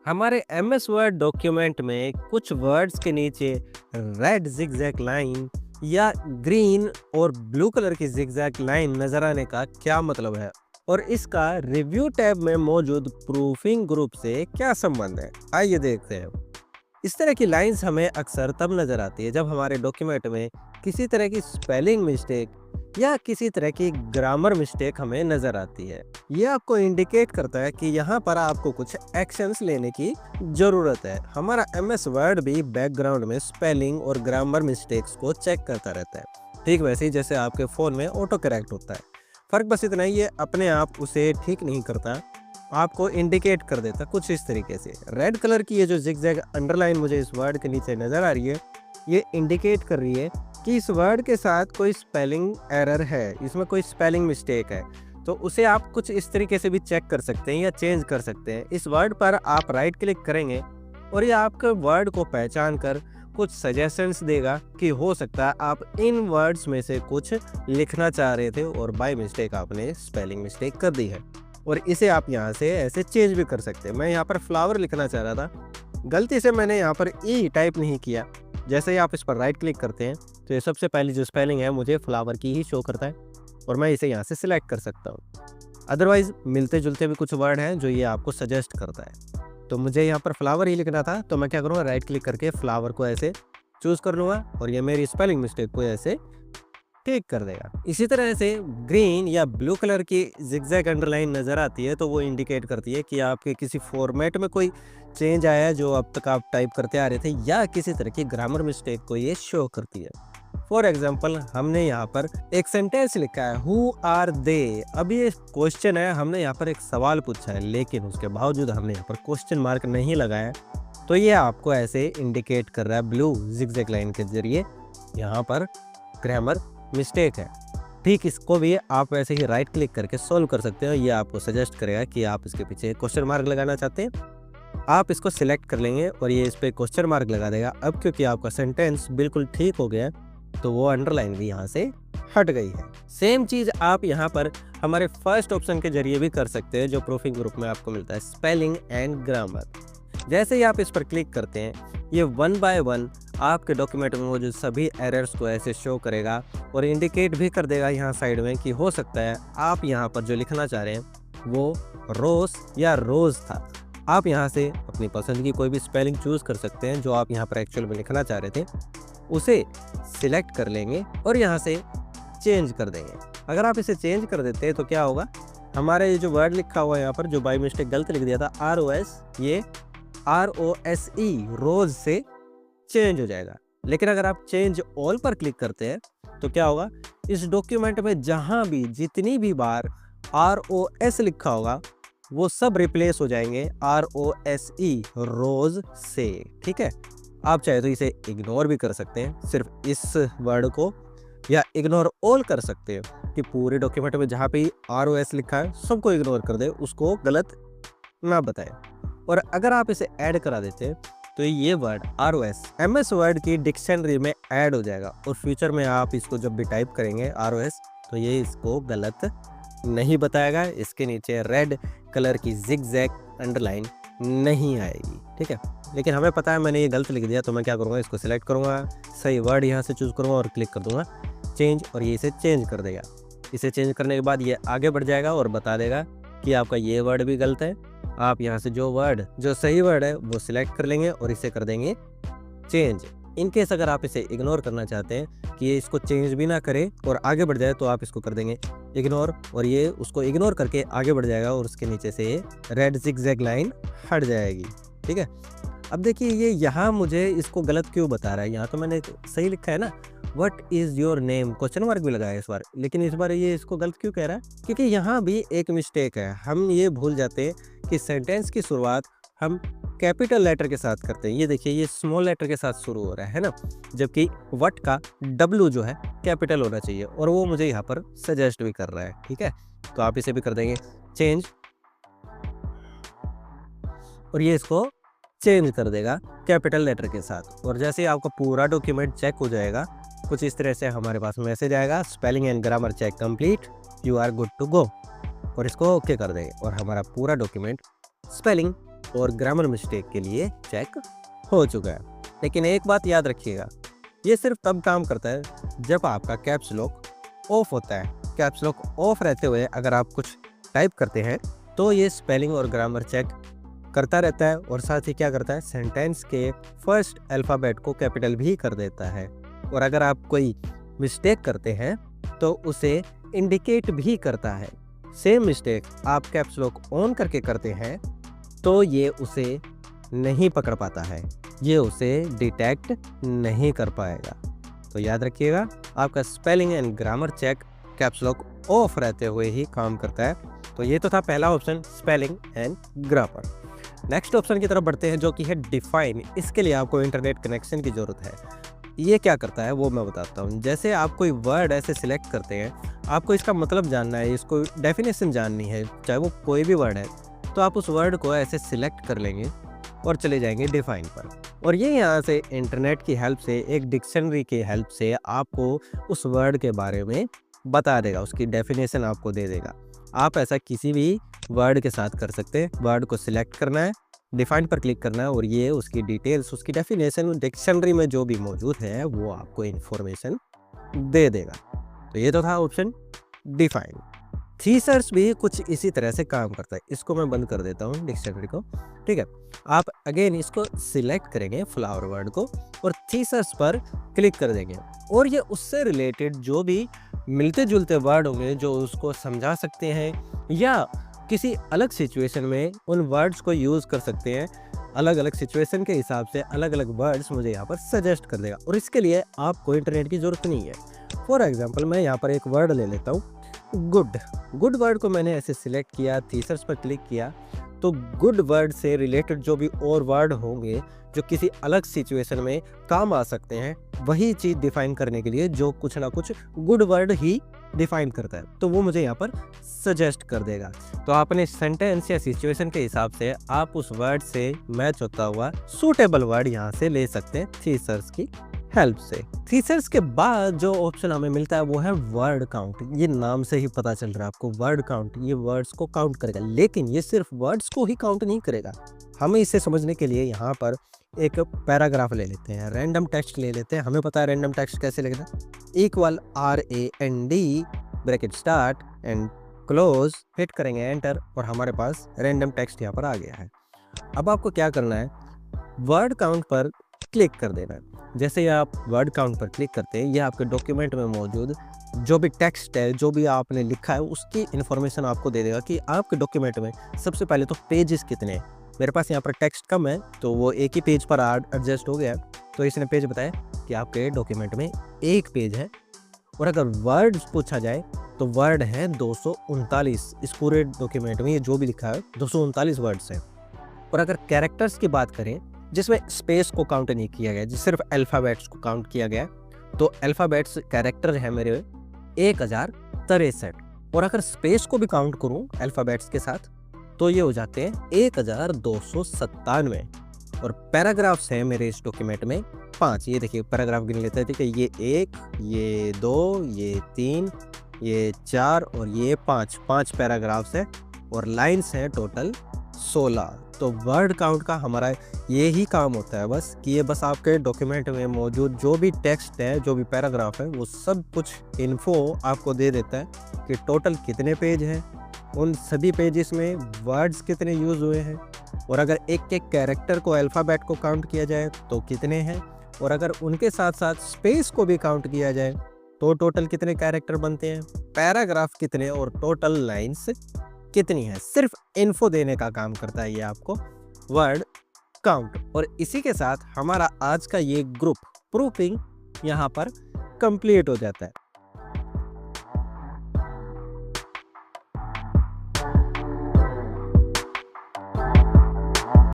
हमारे MS word document में कुछ वर्ड्स के नीचे रेड जिगजैग लाइन या ग्रीन और ब्लू कलर की जिगजैग लाइन नजर आने का क्या मतलब है और इसका रिव्यू टैब में मौजूद प्रूफिंग ग्रुप से क्या संबंध है। आइए देखते हैं। इस तरह की लाइंस हमें अक्सर तब नजर आती है जब हमारे डॉक्यूमेंट में किसी तरह की स्पेलिंग मिस्टेक या किसी तरह की ग्रामर मिस्टेक हमें नजर आती है। ये आपको इंडिकेट करता है कि यहाँ पर आपको कुछ एक्शंस लेने की जरूरत है। हमारा एमएस वर्ड भी बैकग्राउंड में स्पेलिंग और ग्रामर मिस्टेक्स को चेक करता रहता है, ठीक वैसे ही जैसे आपके फ़ोन में ऑटो करेक्ट होता है। फ़र्क बस इतना ही, ये अपने आप उसे ठीक नहीं करता, आपको इंडिकेट कर देता कुछ इस तरीके से। रेड कलर की ये जो जिगजैग अंडरलाइन मुझे इस वर्ड के नीचे नज़र आ रही है, ये इंडिकेट कर रही है कि इस वर्ड के साथ कोई स्पेलिंग एरर है, इसमें कोई स्पेलिंग मिस्टेक है। तो उसे आप कुछ इस तरीके से भी चेक कर सकते हैं या चेंज कर सकते हैं। इस वर्ड पर आप राइट क्लिक करेंगे और ये आपके वर्ड को पहचान कर कुछ सजेशंस देगा कि हो सकता है आप इन वर्ड्स में से कुछ लिखना चाह रहे थे और बाय मिस्टेक आपने स्पेलिंग मिस्टेक कर दी है, और इसे आप यहाँ से ऐसे चेंज भी कर सकते हैं। मैं यहाँ पर फ्लावर लिखना चाह रहा था, गलती से मैंने यहाँ पर ई टाइप नहीं किया। जैसे ही आप इस पर राइट क्लिक करते हैं तो ये सबसे पहली जो स्पेलिंग है मुझे फ्लावर की ही शो करता है और मैं इसे यहाँ से सिलेक्ट कर सकता हूँ। अदरवाइज मिलते जुलते भी कुछ वर्ड हैं जो ये आपको सजेस्ट करता है। तो मुझे यहाँ पर फ्लावर ही लिखना था, तो मैं क्या करूँगा, राइट क्लिक करके फ्लावर को ऐसे चूज़ कर लूँगा और ये मेरी स्पेलिंग मिस्टेक को ऐसे ठीक कर देगा। इसी तरह से ग्रीन या ब्लू कलर की जिगजैग अंडरलाइन नज़र आती है तो वो इंडिकेट करती है कि आपके किसी फॉर्मेट में कोई चेंज आया है जो अब तक आप टाइप करते आ रहे थे, या किसी तरह की ग्रामर मिस्टेक को ये शो करती है। फॉर एग्जाम्पल, हमने यहाँ पर एक सेंटेंस लिखा है हु आर दे। अब ये क्वेश्चन है, हमने यहाँ पर एक सवाल पूछा है, लेकिन उसके बावजूद हमने यहाँ पर क्वेश्चन मार्क नहीं लगाया, तो ये आपको ऐसे इंडिकेट कर रहा है ब्लू जिगजैग लाइन के जरिए यहाँ पर ग्रामर मिस्टेक है। ठीक इसको भी आप वैसे ही राइट क्लिक करके सॉल्व कर सकते हो। ये आपको सजेस्ट करेगा कि आप इसके पीछे क्वेश्चन मार्क लगाना चाहते हैं, आप इसको सिलेक्ट कर लेंगे और ये इस पे क्वेश्चन मार्क लगा देगा। अब क्योंकि आपका सेंटेंस बिल्कुल ठीक हो गया तो वो अंडरलाइन भी यहाँ से हट गई है। सेम चीज़ आप यहाँ पर हमारे फर्स्ट ऑप्शन के जरिए भी कर सकते हैं जो प्रूफिंग ग्रुप में आपको मिलता है, स्पेलिंग एंड ग्रामर। जैसे ही आप इस पर क्लिक करते हैं ये 1 बाय 1 आपके डॉक्यूमेंट में मौजूद सभी एरर्स को ऐसे शो करेगा और इंडिकेट भी कर देगा यहाँ साइड में कि हो सकता है आप यहाँ पर जो लिखना चाह रहे हैं वो रोज या रोज था। आप यहाँ से अपनी पसंद की कोई भी स्पेलिंग चूज़ कर सकते हैं जो आप यहाँ पर एक्चुअल में लिखना चाह रहे थे, उसे सिलेक्ट कर लेंगे और यहाँ से चेंज कर देंगे। अगर आप इसे चेंज कर देते हैं तो क्या होगा, हमारे ये जो वर्ड लिखा हुआ है यहाँ पर जो बाई मिस्टेक गलत लिख दिया था ROS, ये ROSE रोज से चेंज हो जाएगा। लेकिन अगर आप चेंज ऑल पर क्लिक करते हैं तो क्या होगा, इस डॉक्यूमेंट में जहां भी जितनी भी बार ROS लिखा होगा वो सब रिप्लेस हो जाएंगे ROSE रोज से। ठीक है, आप चाहे तो इसे इग्नोर भी कर सकते हैं, सिर्फ इस वर्ड को, या इग्नोर ऑल कर सकते हैं कि पूरे डॉक्यूमेंट में जहाँ पे ROS लिखा है सबको इग्नोर कर दे, उसको गलत ना बताए। और अगर आप इसे ऐड करा देते हैं तो ये वर्ड ROS एमएस वर्ड की डिक्शनरी में ऐड हो जाएगा और फ्यूचर में आप इसको जब भी टाइप करेंगे ROS तो ये इसको गलत नहीं बताएगा। इसके नीचे रेड कलर की जिगजैग अंडरलाइन नहीं आएगी। ठीक है, लेकिन हमें पता है मैंने ये गलत लिख दिया, तो मैं क्या करूँगा, इसको सिलेक्ट करूँगा, सही वर्ड यहाँ से चूज़ करूँगा और क्लिक कर दूँगा चेंज, और ये इसे चेंज कर देगा। इसे चेंज करने के बाद ये आगे बढ़ जाएगा और बता देगा कि आपका ये वर्ड भी गलत है। आप यहाँ से जो सही वर्ड है वो सिलेक्ट कर लेंगे और इसे कर देंगे चेंज। इनकेस अगर आप इसे इग्नोर करना चाहते हैं कि ये इसको चेंज भी ना करे और आगे बढ़ जाए, तो आप इसको कर देंगे इग्नोर और ये उसको इग्नोर करके आगे बढ़ जाएगा और उसके नीचे से रेड जिगजैग लाइन हट जाएगी। ठीक है, अब देखिए ये यहाँ मुझे इसको गलत क्यों बता रहा है। यहाँ तो मैंने सही लिखा है ना, what is your name, question mark भी लगाया इस बार, लेकिन इस बार ये इसको गलत क्यों कह रहा है, क्योंकि यहाँ भी एक मिस्टेक है। हम ये भूल जाते हैं कि सेंटेंस की शुरुआत हम कैपिटल लेटर के साथ करते हैं। ये देखिए ये स्मॉल लेटर के साथ शुरू हो रहा है ना, जबकि वट का W जो है कैपिटल होना चाहिए, और वो मुझे यहाँ पर सजेस्ट भी कर रहा है। ठीक है, तो आप इसे भी कर देंगे चेंज और ये इसको चेंज कर देगा कैपिटल लेटर के साथ। और जैसे ही आपका पूरा डॉक्यूमेंट चेक हो जाएगा, कुछ इस तरह से हमारे पास मैसेज आएगा, spelling and grammar check complete, you are good to go, और इसको ओके कर देंगे और हमारा पूरा डॉक्यूमेंट स्पेलिंग और ग्रामर मिस्टेक के लिए चेक हो चुका है। लेकिन एक बात याद रखिएगा, ये सिर्फ तब काम करता है जब आपका कैप्स लॉक ऑफ होता है। कैप्स लॉक ऑफ रहते हुए अगर आप कुछ टाइप करते हैं तो ये स्पेलिंग और ग्रामर चेक करता रहता है, और साथ ही क्या करता है, सेंटेंस के फर्स्ट अल्फ़ाबेट को कैपिटल भी कर देता है। और अगर आप कोई मिस्टेक करते हैं तो उसे इंडिकेट भी करता है। सेम मिस्टेक आप कैप्स लॉक ऑन करके करते हैं तो ये उसे नहीं पकड़ पाता है, ये उसे डिटेक्ट नहीं कर पाएगा। तो याद रखिएगा, आपका spelling and grammar check caps lock off रहते हुए ही काम करता है। तो ये तो था पहला option, spelling and grammar. Next option की तरफ बढ़ते हैं जो कि है डिफाइन। इसके लिए आपको इंटरनेट कनेक्शन की ज़रूरत है। ये क्या करता है वो मैं बताता हूँ। जैसे आप कोई वर्ड ऐसे सिलेक्ट करते हैं, आपको इसका मतलब जानना है, इसको डेफिनेशन जाननी है, चाहे वो कोई भी वर्ड है, तो आप उस वर्ड को ऐसे सिलेक्ट कर लेंगे और चले जाएंगे डिफाइन पर। और ये यहाँ से इंटरनेट की हेल्प से, एक डिक्शनरी की हेल्प से आपको उस वर्ड के बारे में बता देगा, उसकी डेफिनेशन आपको दे देगा। आप ऐसा किसी भी वर्ड के साथ कर सकते हैं। वर्ड को सिलेक्ट करना है, डिफाइन पर क्लिक करना है और ये उसकी डिटेल्स, उसकी डेफिनेशन डिक्शनरी में जो भी मौजूद है वो आपको इन्फॉर्मेशन दे देगा। तो ये तो था ऑप्शन डिफाइन। थीसर्स भी कुछ इसी तरह से काम करता है। इसको मैं बंद कर देता हूँ डिक्शनरी को, ठीक है। आप अगेन इसको सिलेक्ट करेंगे फ्लावर वर्ड को और थीसर्स पर क्लिक कर देंगे, और ये उससे रिलेटेड जो भी मिलते जुलते वर्ड होंगे जो उसको समझा सकते हैं या किसी अलग सिचुएशन में उन वर्ड्स को यूज़ कर सकते हैं, अलग अलग सिचुएशन के हिसाब से अलग अलग वर्ड्स मुझे यहाँ पर सजेस्ट कर देगा। और इसके लिए आपको इंटरनेट की ज़रूरत नहीं है। फॉर एग्जांपल मैं यहाँ पर एक वर्ड ले लेता हूँ, गुड वर्ड को मैंने ऐसे सिलेक्ट किया, थीसर्स पर क्लिक किया, तो गुड वर्ड से रिलेटेड जो भी और वर्ड होंगे जो किसी अलग सिचुएशन में काम आ सकते हैं, वही चीज़ डिफाइन करने के लिए जो कुछ ना कुछ गुड वर्ड ही डिफाइन करता है, तो वो मुझे यहाँ पर सजेस्ट कर देगा। तो आपने सेंटेंस या सिचुएशन के हिसाब से आप उस वर्ड से मैच होता हुआ सूटेबल वर्ड यहाँ से ले सकते हैं थीसर्स की हेल्प से। थीसर्स के बाद जो ऑप्शन हमें मिलता है वो है वर्ड काउंट। ये नाम से ही पता चल रहा है आपको, वर्ड काउंट। ये वर्ड्स को काउंट करेगा, लेकिन ये सिर्फ वर्ड्स को ही काउंट नहीं करेगा। हमें इसे समझने के लिए यहाँ पर एक पैराग्राफ ले लेते हैं, रैंडम टेक्स्ट ले लेते हैं। हमें पता है रैंडम टेक्स्ट कैसे लिखना है, equal RAND bracket start and close, hit करेंगे एंटर और हमारे पास रैंडम टेक्स्ट यहाँ पर आ गया है। अब आपको क्या करना है, वर्ड काउंट पर क्लिक कर देना है। जैसे ही आप वर्ड काउंट पर क्लिक करते हैं, ये आपके डॉक्यूमेंट में मौजूद जो भी टेक्स्ट है, जो भी आपने लिखा है, उसकी इन्फॉर्मेशन आपको दे देगा कि आपके डॉक्यूमेंट में सबसे पहले तो पेजेस कितने हैं। मेरे पास यहाँ पर टेक्स्ट कम है तो वो एक ही पेज पर एडजस्ट हो गया, तो इसने पेज बताया कि आपके डॉक्यूमेंट में एक पेज है। और अगर वर्ड्स पूछा जाए तो वर्ड है 239। इस पूरे डॉक्यूमेंट में ये जो भी लिखा है 239 वर्ड्स हैं। और अगर कैरेक्टर्स की बात करें जिसमें स्पेस को काउंट नहीं किया गया, जिस सिर्फ अल्फ़ाबेट्स को काउंट किया गया, तो अल्फ़ाबेट्स कैरेक्टर है मेरे 1063। और अगर स्पेस को भी काउंट करूं अल्फ़ाबेट्स के साथ तो ये हो जाते हैं 1297। और पैराग्राफ्स हैं मेरे इस डॉक्यूमेंट में 5। ये देखिए पैराग्राफ गिन लेते हैं, ठीक है। ये 1, ये 2, ये 3, ये 4 और ये 5 पैराग्राफ्स हैं और लाइन्स हैं टोटल 16। तो वर्ड काउंट का हमारा ये ही काम होता है बस, कि ये बस आपके डॉक्यूमेंट में मौजूद जो भी टेक्स्ट है, जो भी पैराग्राफ है, वो सब कुछ इन्फो आपको दे देता है कि टोटल कितने पेज हैं, उन सभी पेजेस में वर्ड्स कितने यूज़ हुए हैं, और अगर एक एक कैरेक्टर को, अल्फ़ाबेट को काउंट किया जाए तो कितने हैं, और अगर उनके साथ साथ स्पेस को भी काउंट किया जाए तो टोटल कितने कैरेक्टर बनते हैं, पैराग्राफ कितने और टोटल लाइन्स कितनी है। सिर्फ इन्फो देने का काम करता है ये आपको वर्ड काउंट। और इसी के साथ हमारा आज का ये ग्रुप प्रूफिंग यहाँ पर कंप्लीट हो जाता है।